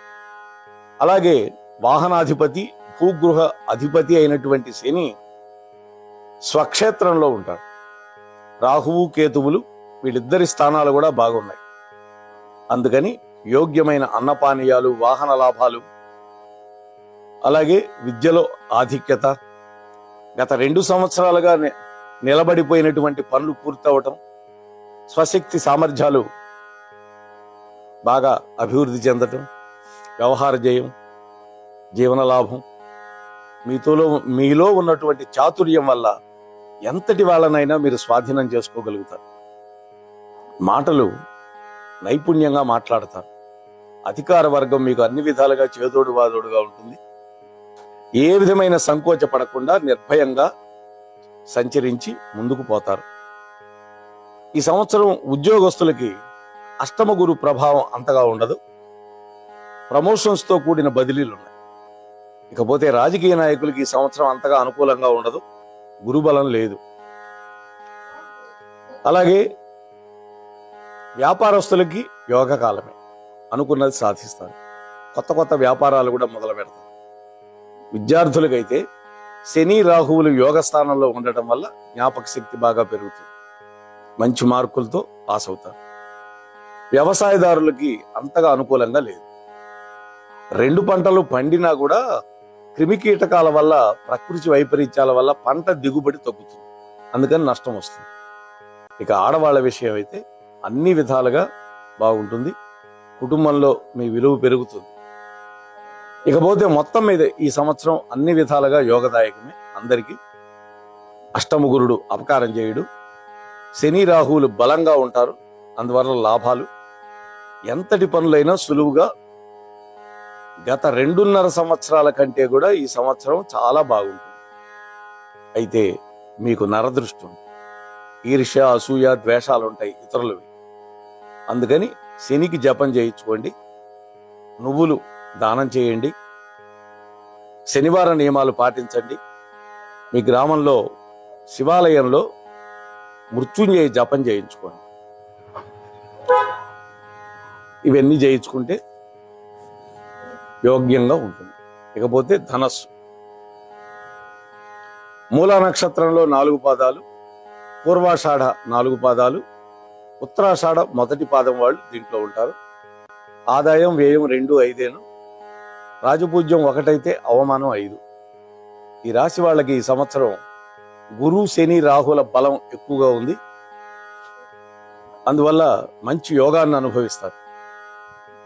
అలాగే వాహనాధిపతి, భూగృహ అధిపతి అయినటువంటి శని స్వక్షేత్రంలో ఉంటాడు. రాహువు, కేతువులు వీళ్ళిద్దరి స్థానాలు కూడా బాగున్నాయి. అందుకని యోగ్యమైన అన్నపానీయాలు, వాహన లాభాలు, అలాగే విద్యలో ఆధిక్యత, గత 2 సంవత్సరాలుగా నిలబడిపోయినటువంటి పనులు పూర్తవటం, స్వశక్తి సామర్థ్యాలు బాగా అభివృద్ధి చెందటం, వ్యవహార జయం, జీవన లాభం, మీలో ఉన్నటువంటి చాతుర్యం వల్ల ఎంతటి వాళ్ళనైనా మీరు స్వాధీనం చేసుకోగలుగుతారు. మాటలు నైపుణ్యంగా మాట్లాడతారు. అధికార వర్గం మీకు అన్ని విధాలుగా చేదోడు వాదోడుగా ఉంటుంది. ఏ విధమైన సంకోచ పడకుండా నిర్భయంగా సంచరించి ముందుకు పోతారు. ఈ సంవత్సరం ఉద్యోగస్తులకి అష్టమ గురు ప్రభావం అంతగా ఉండదు. ప్రమోషన్స్ తో కూడిన బదిలీలు ఉన్నాయి. ఇకపోతే రాజకీయ నాయకులకి ఈ సంవత్సరం అంతగా అనుకూలంగా ఉండదు. గురుబలం లేదు. అలాగే వ్యాపారస్తులకి యోగకాలమే. అనుకున్నది సాధిస్తారు. కొత్త వ్యాపారాలు కూడా మొదలు పెడతారు. విద్యార్థులకైతే శని, రాహువులు యోగ స్థానంలో ఉండటం వల్ల జ్ఞాపక శక్తి బాగా పెరుగుతుంది. మంచి మార్కులతో పాస్ అవుతారు. వ్యవసాయదారులకి అంతగా అనుకూలంగా లేదు. 2 పంటలు పండినా కూడా క్రిమికీటకాల వల్ల, ప్రకృతి వైపరీత్యాల వల్ల పంట దిగుబడి తగ్గుతుంది. అందుకని నష్టం వస్తుంది. ఇక ఆడవాళ్ల విషయం అయితే అన్ని విధాలుగా బాగుంటుంది. కుటుంబంలో మీ విలువ పెరుగుతుంది. ఇకపోతే మొత్తం మీద ఈ సంవత్సరం అన్ని విధాలుగా యోగదాయకమే అందరికీ. అష్టమ గురుడు అపకారం చేయడు. శని, రాహువులు బలంగా ఉంటారు. అందువల్ల లాభాలు. ఎంతటి పనులైనా సులువుగా, గత 2.5 సంవత్సరాల కంటే కూడా ఈ సంవత్సరం చాలా బాగుంటుంది. అయితే మీకు నరదృష్టి ఉంది. ఈర్ష్య, అసూయ, ద్వేషాలు ఉంటాయి ఇతరులవి. అందుకని శనికి జపం చేయించుకోండి. నువ్వులు దానం చేయండి. శనివార నియమాలు పాటించండి. మీ గ్రామంలో శివాలయంలో మృత్యుంజయ జపం చేయించుకోండి. ఇవన్నీ చేయించుకుంటే యోగ్యంగా ఉంటుంది. ఇకపోతే ధనస్సు. మూలా నక్షత్రంలో 4 పాదాలు, పూర్వాషాఢ 4 పాదాలు, ఉత్తరాషాఢ మొదటి పాదం వాళ్ళు దీంట్లో ఉంటారు. ఆదాయం, వ్యయం 2, 5. రాజపూజ్యం 1 అయితే అవమానం 5. ఈ రాశి వాళ్ళకి ఈ సంవత్సరం గురు శని రాహుల బలం ఎక్కువగా ఉంది. అందువల్ల మంచి యోగాన్ని అనుభవిస్తారు.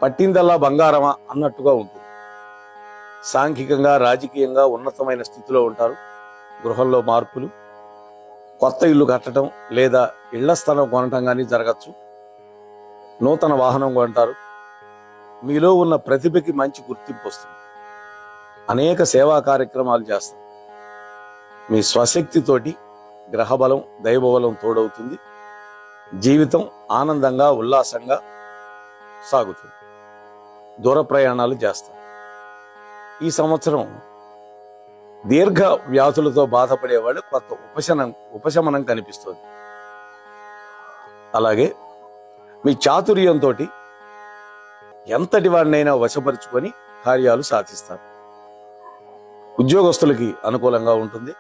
పట్టిందల్లా బంగారమా అన్నట్టుగా ఉంటుంది. సాంఘికంగా రాజకీయంగా ఉన్నతమైన స్థితిలో ఉంటారు. గృహంలో మార్పులు, కొత్త ఇల్లు కట్టడం లేదా ఇళ్ల స్థలం కొనటం కానీ జరగచ్చు. నూతన వాహనం కొంటారు. మీలో ఉన్న ప్రతిభకి మంచి గుర్తింపు వస్తుంది. అనేక సేవా కార్యక్రమాలు చేస్తారు. మీ స్వశక్తితోటి గ్రహబలం దైవబలం తోడవుతుంది. జీవితం ఆనందంగా ఉల్లాసంగా సాగుతుంది. దూర ప్రయాణాలు చేస్తారు. ఈ సంవత్సరం దీర్ఘ వ్యాధులతో బాధపడేవాళ్ళు కొత్త ఉపశమనం కనిపిస్తుంది. అలాగే మీ చాతుర్యంతో ఎంతటి వాడినైనా వశపరుచుకొని కార్యాలు సాధిస్తారు. ఉద్యోగస్తులకి అనుకూలంగా ఉంటుంది.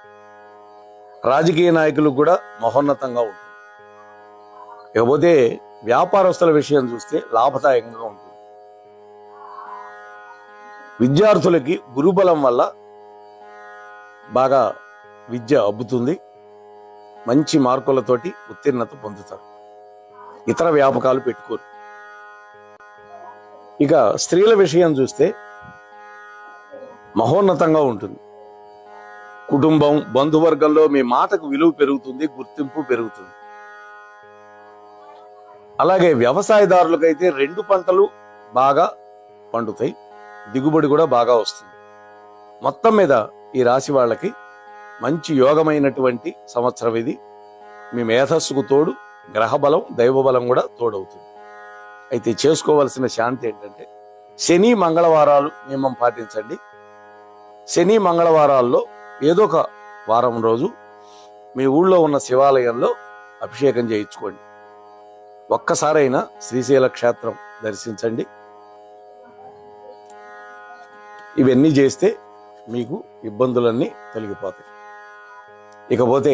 రాజకీయ నాయకులకు కూడా మహోన్నతంగా ఉంటుంది. ఇకపోతే వ్యాపారస్తుల విషయం చూస్తే లాభదాయకంగా ఉంటుంది. విద్యార్థులకి గురుబలం వల్ల బాగా విద్య అబ్బుతుంది. మంచి మార్కులతోటి ఉత్తీర్ణత పొందుతారు. ఇతర వ్యాపకాలు పెట్టుకోరు. ఇక స్త్రీల విషయం చూస్తే మహోన్నతంగా ఉంటుంది. కుటుంబం బంధువర్గంలో మీ మాటకు విలువ పెరుగుతుంది, గుర్తింపు పెరుగుతుంది. అలాగే వ్యవసాయదారులకైతే 2 పంటలు బాగా పండుతాయి. దిగుబడి కూడా బాగా వస్తుంది. మొత్తం మీద ఈ రాశి వాళ్ళకి మంచి యోగమైనటువంటి సంవత్సరం ఇది. మీ మేధస్సుకు తోడు గ్రహబలం దైవబలం కూడా తోడవుతుంది. అయితే చేసుకోవలసిన శాంతి ఏంటంటే శని మంగళవారాలు నియమం పాటించండి. శని మంగళవారాల్లో ఏదో ఒక వారం రోజు మీ ఊళ్ళో ఉన్న శివాలయంలో అభిషేకం చేయించుకోండి. ఒక్కసారైనా శ్రీశైల క్షేత్రం దర్శించండి. ఇవన్నీ చేస్తే మీకు ఇబ్బందులన్నీ తొలగిపోతాయి. ఇకపోతే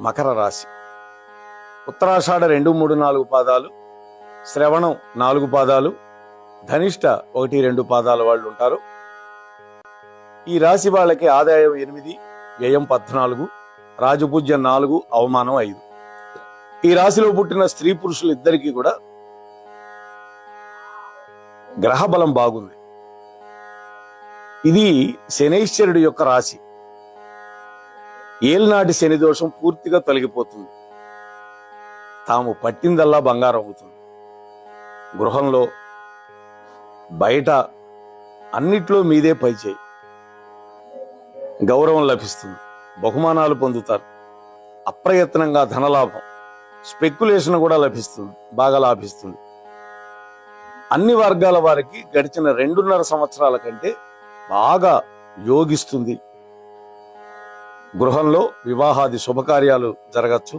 మకర రాశి. ఉత్తరాషాఢ 2, 3, 4 పాదాలు, శ్రవణం 4 పాదాలు, ధనిష్ట 1, 2 పాదాల వాళ్ళు ఉంటారు. ఈ రాశి వాళ్ళకి ఆదాయం 8, వ్యయం 14, రాజపూజ్యం 4, అవమానం 5. ఈ రాశిలో పుట్టిన స్త్రీ పురుషులు ఇద్దరికీ కూడా గ్రహబలం బాగుంది. ఇది శనైశ్వరుడి యొక్క రాశి. ఏలినాటి శని దోషం పూర్తిగా తొలగిపోతుంది. తాము పట్టిందల్లా బంగారం అవుతుంది. గృహంలో బయట అన్నిట్లో మీదే పైచేయి. గౌరవం లభిస్తుంది. బహుమానాలు పొందుతారు. అప్రయత్నంగా ధనలాభం, స్పెక్యులేషన్ కూడా లభిస్తుంది, బాగా లాభిస్తుంది. అన్ని వర్గాల వారికి గడిచిన 2.5 సంవత్సరాల కంటే బాగా యోగిస్తుంది. గృహంలో వివాహాది శుభకార్యాలు జరగచ్చు.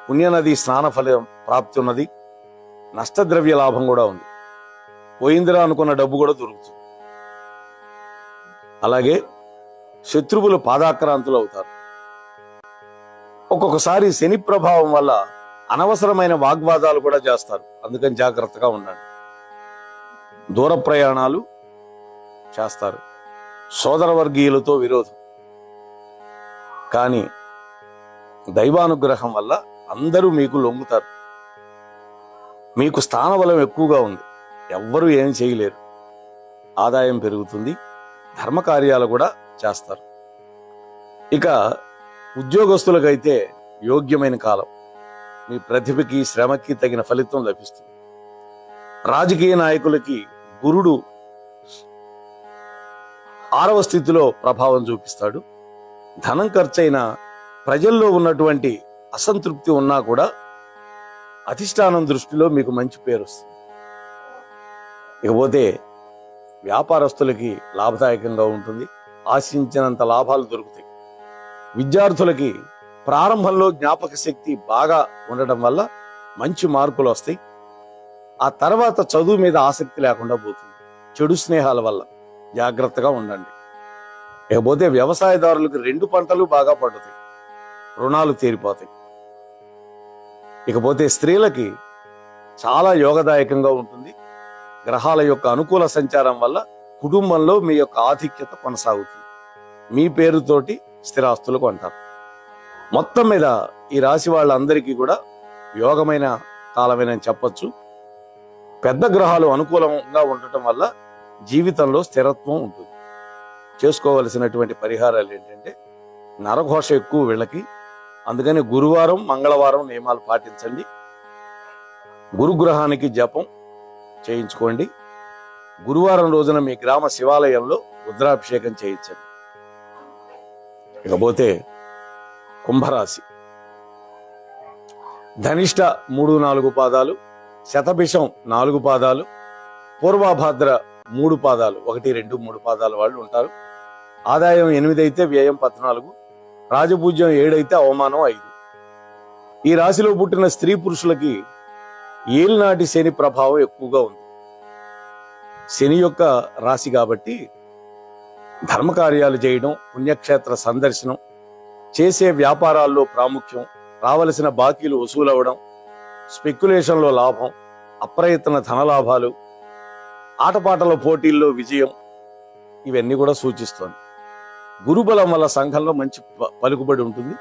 పుణ్యనది స్నాన ఫలం ప్రాప్తి ఉన్నది. నష్టద్రవ్య లాభం కూడా ఉంది. పోయిందిరా అనుకున్న డబ్బు కూడా దొరుకుతుంది. అలాగే శత్రువులు పాదాక్రాంతులు అవుతారు. ఒక్కొక్కసారి శని ప్రభావం వల్ల అనవసరమైన వాగ్వాదాలు కూడా చేస్తారు. అందుకని జాగ్రత్తగా ఉండండి. దూర ప్రయాణాలు చేస్తారు. సోదర వర్గీయులతో విరోధం. కానీ దైవానుగ్రహం వల్ల అందరూ మీకు లొంగుతారు. మీకు స్థానబలం ఎక్కువగా ఉంది. ఎవ్వరూ ఏం చేయలేరు. ఆదాయం పెరుగుతుంది. ధర్మకార్యాలు కూడా చేస్తారు. ఇక ఉద్యోగస్తులకైతే యోగ్యమైన కాలం. మీ ప్రతిభకి శ్రమకి తగిన ఫలితం లభిస్తుంది. రాజకీయ నాయకులకి గురుడు 6వ స్థితిలో ప్రభావం చూపిస్తాడు. ధనం ఖర్చైన ప్రజల్లో ఉన్నటువంటి అసంతృప్తి ఉన్నా కూడా అధిష్టానం దృష్టిలో మీకు మంచి పేరు వస్తుంది. ఇకపోతే వ్యాపారస్తులకి లాభదాయకంగా ఉంటుంది. ఆశించినంత లాభాలు దొరుకుతాయి. విద్యార్థులకి ప్రారంభంలో జ్ఞాపక శక్తి బాగా ఉండటం వల్ల మంచి మార్కులు వస్తాయి. ఆ తర్వాత చదువు మీద ఆసక్తి లేకుండా పోతుంది. చెడు స్నేహాల వల్ల జాగ్రత్తగా ఉండండి. ఇకపోతే వ్యవసాయదారులకు 2 పంటలు బాగా పండుతాయి. రుణాలు తీరిపోతాయి. ఇకపోతే స్త్రీలకి చాలా యోగదాయకంగా ఉంటుంది. గ్రహాల యొక్క అనుకూల సంచారం వల్ల కుటుంబంలో మీ యొక్క ఆధిక్యత కొనసాగుతుంది. మీ పేరుతోటి స్థిరాస్తులు కొంటారు. మొత్తం మీద ఈ రాశి వాళ్ళందరికీ కూడా యోగమైన కాలమేనని చెప్పొచ్చు. పెద్ద గ్రహాలు అనుకూలంగా ఉండటం వల్ల జీవితంలో స్థిరత్వం ఉంటుంది. చేసుకోవలసినటువంటి పరిహారాలు ఏంటంటే, నరఘోష ఎక్కువ వీళ్ళకి, అందుకని గురువారం మంగళవారం నియమాలు పాటించండి. గురుగ్రహానికి జపం చేయించుకోండి. గురువారం రోజున మీ గ్రామ శివాలయంలో రుద్రాభిషేకం చేయించండి. ఇకపోతే కుంభరాశి. ధనిష్ట 3-4 పాదాలు, శతభిషం 4 పాదాలు, పూర్వభాద్ర 3 పాదాలు, 1, 2, 3 పాదాల వాళ్ళు ఉంటారు. ఆదాయం 8 అయితే వ్యయం 14, రాజపూజ్యం 7 అయితే అవమానం 5. ఈ రాశిలో పుట్టిన స్త్రీ పురుషులకి ఏలినాటి శని ప్రభావం ఎక్కువగా ఉంది. శని యొక్క రాశి కాబట్టి ధర్మకార్యాలు చేయడం, పుణ్యక్షేత్ర సందర్శనం, చేసే వ్యాపారాల్లో ప్రాముఖ్యం, రావలసిన బాకీలు వసూలవడం, స్పెక్యులేషన్లో లాభం, అప్రయత్న ధనలాభాలు, ఆటపాటల పోటీల్లో విజయం, ఇవన్నీ కూడా సూచిస్తోంది. గురుబలం వల్ల సంఘంలో మంచి పలుకుబడి ఉంటుంది.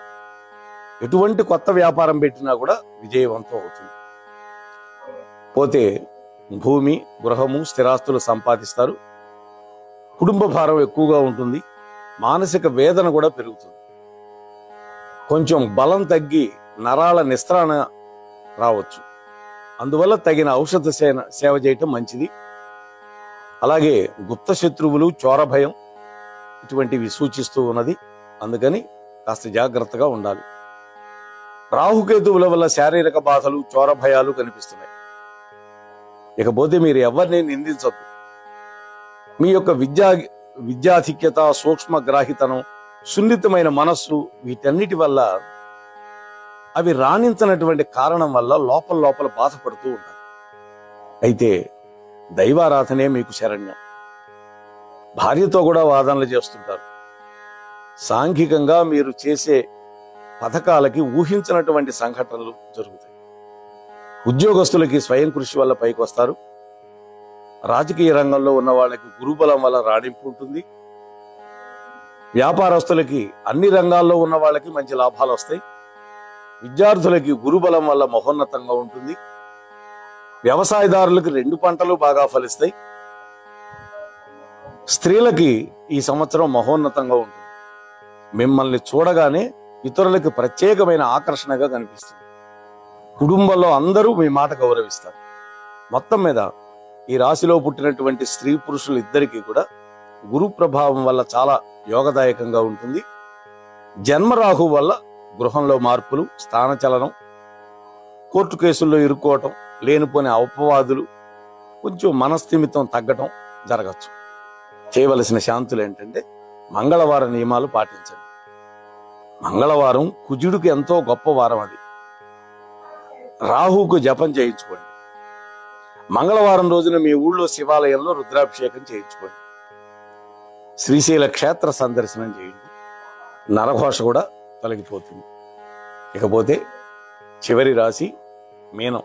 ఎటువంటి కొత్త వ్యాపారం పెట్టినా కూడా విజయవంతం అవుతుంది. పోతే భూమి, గృహము, స్థిరాస్తులు సంపాదిస్తారు. కుటుంబ భారం ఎక్కువగా ఉంటుంది. మానసిక వేదన కూడా పెరుగుతుంది. కొంచెం బలం తగ్గి నరాల నిస్త్రాణ రావచ్చు. అందువల్ల తగిన ఔషధ సేవ చేయటం మంచిది. అలాగే గుప్త శత్రువులు, చోర భయం ఇటువంటివి సూచిస్తూ ఉన్నది. అందుకని కాస్త జాగ్రత్తగా ఉండాలి. రాహుకేతువుల వల్ల శారీరక బాధలు, చోర భయాలు కనిపిస్తున్నాయి. ఇకపోతే మీరు ఎవరిని నిందించద్దు. మీ యొక్క విద్యాధిక్యత, సూక్ష్మ గ్రాహితనం, సున్నితమైన మనస్సు, వీటన్నిటి వల్ల అవి రాణించినటువంటి కారణం వల్ల లోపల బాధపడుతూ ఉంటారు. అయితే దైవారాధనే మీకు శరణ్యం. భార్యతో కూడా వాదనలు చేస్తుంటారు. సాంఘికంగా మీరు చేసే పథకాలకి ఊహించినటువంటి సంఘటనలు జరుగుతాయి. ఉద్యోగస్తులకి స్వయం కృషి వల్ల పైకి వస్తారు. రాజకీయ రంగంలో ఉన్న వాళ్ళకి గురుబలం వల్ల రాణింపు ఉంటుంది. వ్యాపారస్తులకి, అన్ని రంగాల్లో ఉన్న వాళ్ళకి మంచి లాభాలు వస్తాయి. విద్యార్థులకి గురుబలం వల్ల మహోన్నతంగా ఉంటుంది. వ్యవసాయదారులకి 2 పంటలు బాగా ఫలిస్తాయి. స్త్రీలకి ఈ సంవత్సరం మహోన్నతంగా ఉంటుంది. మిమ్మల్ని చూడగానే ఇతరులకి ప్రత్యేకమైన ఆకర్షణగా కనిపిస్తుంది. కుటుంబంలో అందరూ మీ మాట గౌరవిస్తారు. మొత్తం మీద ఈ రాశిలో పుట్టినటువంటి స్త్రీ పురుషులు ఇద్దరికీ కూడా గురు ప్రభావం వల్ల చాలా యోగదాయకంగా ఉంటుంది. జన్మరాహు వల్ల గృహంలో మార్పులు, స్థానచలనం, కోర్టు కేసుల్లో ఇరుక్కోవటం, లేనిపోని అపవాదులు, కొంచెం మనస్థిమితం తగ్గటం జరగచ్చు. చేయవలసిన శాంతులు ఏంటంటే, మంగళవారం నియమాలు పాటించండి. మంగళవారం కుజుడికి ఎంతో గొప్ప వారం. అది రాహుకు జపం చేయించుకోండి. మంగళవారం రోజున మీ ఊళ్ళో శివాలయంలో రుద్రాభిషేకం చేయించుకోండి. శ్రీశైల క్షేత్ర సందర్శనం చేయండి. నరఘోష కూడా తొలగిపోతుంది. ఇకపోతే చివరి రాశి మీనం.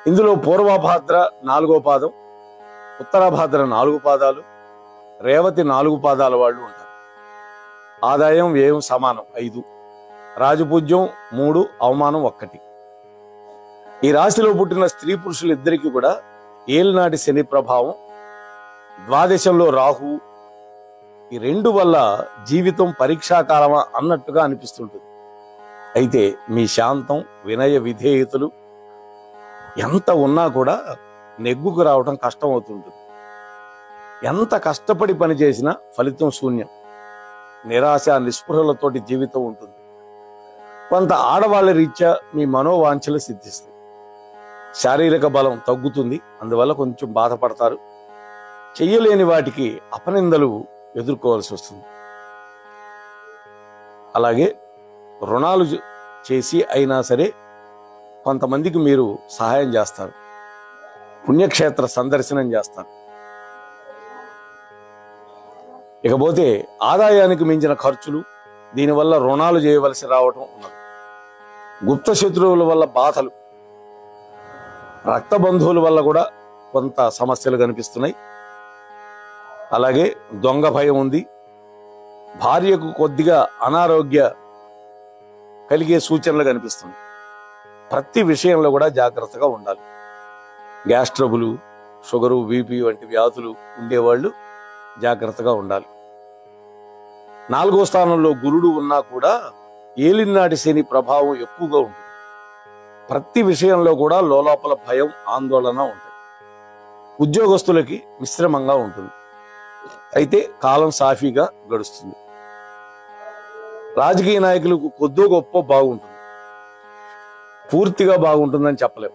ఇందులో పూర్వభాద్ర 4వ పాదం, ఉత్తరాభాద్ర 4 పాదాలు, రేవతి 4 పాదాల వాళ్ళు ఉంటారు. ఆదాయం వ్యయం సమానం 5, రాజపూజ్యం 3, అవమానం 1. ఈ రాశిలో పుట్టిన స్త్రీ పురుషులు ఇద్దరికీ కూడా ఏలినాటి శని ప్రభావం, ద్వాదశంలో రాహు, ఈ 2 వల్ల జీవితం పరీక్షాకాలమా అన్నట్టుగా అనిపిస్తుంటుంది. అయితే మీ శాంతం, వినయ విధేయతలు ఎంత ఉన్నా కూడా నెగ్గుకు రావడం కష్టం అవుతుంటుంది. ఎంత కష్టపడి పని చేసినా ఫలితం శూన్యం. నిరాశ, నిస్పృహలతోటి జీవితం ఉంటుంది. కొంత ఆడవాళ్ళ రీత్యా మీ మనోవాంఛలు సిద్ధిస్తాయి. శారీరక బలం తగ్గుతుంది. అందువల్ల కొంచెం బాధపడతారు. చెయ్యలేని వాటికి అపనిందలు ఎదుర్కోవాల్సి వస్తుంది. అలాగే రుణాలు చేసి అయినా సరే కొంతమందికి మీరు సహాయం చేస్తారు. పుణ్యక్షేత్ర సందర్శనం చేస్తారు. ఇకపోతే ఆదాయానికి మించిన ఖర్చులు, దీనివల్ల రుణాలు చేయవలసి రావటం ఉన్నది. గుప్త శత్రువుల వల్ల బాధలు, రక్త బంధువుల వల్ల కూడా కొంత సమస్యలు కనిపిస్తున్నాయి. అలాగే దొంగ భయం ఉంది. భార్యకు కొద్దిగా అనారోగ్య కలిగే సూచనలు కనిపిస్తుంది. ప్రతి విషయంలో కూడా జాగ్రత్తగా ఉండాలి. గ్యాస్ ట్రబుల్, షుగరు, బీపీ వంటి వ్యాధులు ఉండేవాళ్ళు జాగ్రత్తగా ఉండాలి. 4వ స్థానంలో గురుడు ఉన్నా కూడా ఏలినాటి శని ప్రభావం ఎక్కువగా ఉంటుంది. ప్రతి విషయంలో కూడా లోలోపల భయం, ఆందోళన ఉంటాయి. ఉద్యోగస్తులకి మిశ్రమంగా ఉంటుంది. అయితే కాలం సాఫీగా గడుస్తుంది. రాజకీయ నాయకులకు కొద్దో గొప్ప బాగుంటుంది. పూర్తిగా బాగుంటుందని చెప్పలేం.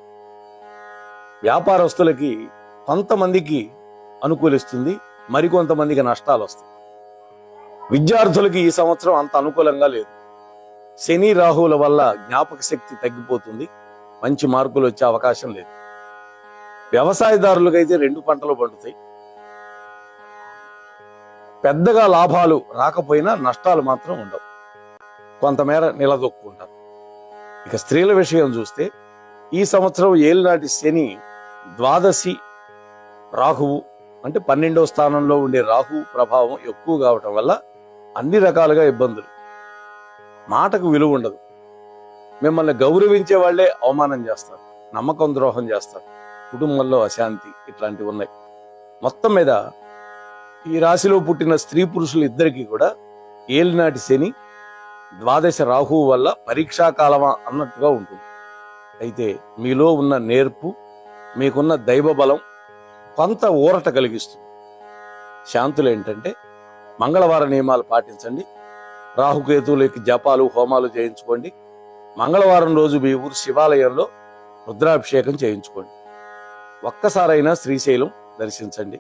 వ్యాపారస్తులకి కొంతమందికి అనుకూలిస్తుంది, మరికొంతమందికి నష్టాలు వస్తాయి. విద్యార్థులకి ఈ సంవత్సరం అంత అనుకూలంగా లేదు. శని రాహువుల వల్ల జ్ఞాపక శక్తి తగ్గిపోతుంది. మంచి మార్కులు వచ్చే అవకాశం లేదు. వ్యవసాయదారులకైతే 2 పంటలు పండుతాయి. పెద్దగా లాభాలు రాకపోయినా నష్టాలు మాత్రం ఉండవు. కొంతమేర నిలదొక్కుంటారు. ఇక స్త్రీల విషయం చూస్తే ఈ సంవత్సరం ఏలినాటి శని ద్వాదశి రాహువు అంటే 12వ స్థానంలో ఉండే రాహువు ప్రభావం ఎక్కువ కావటం వల్ల అన్ని రకాలుగా ఇబ్బందులు. మాటకు విలువ ఉండదు. మిమ్మల్ని గౌరవించే వాళ్లే అవమానం చేస్తారు, నమ్మకం ద్రోహం చేస్తారు, కుటుంబంలో అశాంతి ఇట్లాంటివి ఉన్నాయి. మొత్తం మీద ఈ రాశిలో పుట్టిన స్త్రీ పురుషులు ఇద్దరికీ కూడా ఏలినాటి శని ద్వాదశ రాహువు వల్ల పరీక్షాకాలమా అన్నట్టుగా ఉంటుంది. అయితే మీలో ఉన్న నేర్పు, మీకున్న దైవ బలం కొంత ఊరట కలిగిస్తుంది. శాంతులు ఏంటంటే మంగళవార నియమాలు పాటించండి. రాహుకేతువులకి జపాలు, హోమాలు చేయించుకోండి. మంగళవారం రోజు మీ ఊరు శివాలయంలో రుద్రాభిషేకం చేయించుకోండి. ఒక్కసారైనా శ్రీశైలం దర్శించండి.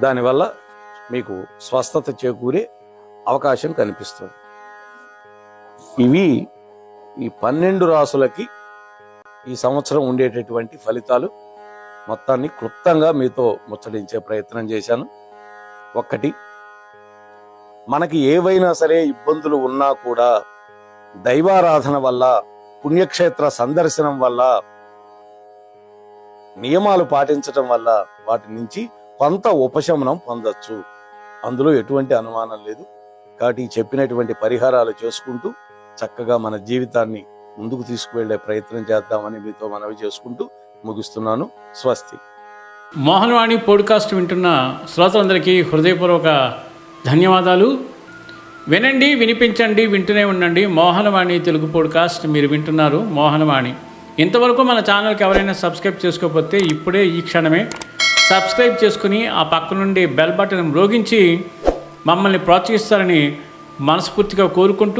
దానివల్ల మీకు స్వస్థత చేకూరే అవకాశం కనిపిస్తుంది. ఇవి ఈ 12 రాసులకి ఈ సంవత్సరం ఉండేటటువంటి ఫలితాలు. మొత్తాన్ని క్లుప్తంగా మీతో ముచ్చటించే ప్రయత్నం చేశాను. 1, మనకి ఏవైనా సరే ఇబ్బందులు ఉన్నా కూడా దైవారాధన వల్ల, పుణ్యక్షేత్ర సందర్శనం వల్ల, నియమాలు పాటించటం వల్ల వాటి నుంచి కొంత ఉపశమనం పొందొచ్చు. అందులో ఎటువంటి అనుమానం లేదు. కాబట్టి చెప్పినటువంటి పరిహారాలు చేసుకుంటూ చక్కగా మన జీవితాన్ని ముందుకు తీసుకువెళ్లే ప్రయత్నం చేద్దామని మీతో మనవి చేసుకుంటూ ముగిస్తున్నాను. స్వస్తి. మోహనవాణి పోడ్కాస్ట్ వింటున్న శ్రోతలందరికీ హృదయపూర్వక ధన్యవాదాలు. వినండి, వినిపించండి, వింటూనే ఉండండి. మోహనవాణి తెలుగు పోడ్కాస్ట్ మీరు వింటున్నారు. మోహనవాణి. ఇంతవరకు మన ఛానల్కి ఎవరైనా సబ్స్క్రైబ్ చేసుకోకపోతే ఇప్పుడే ఈ క్షణమే సబ్స్క్రైబ్ చేసుకుని ఆ పక్క నుండి బెల్ బటన్ మ్రోగించి మమ్మల్ని ప్రోత్సహిస్తారని మనస్ఫూర్తిగా కోరుకుంటూ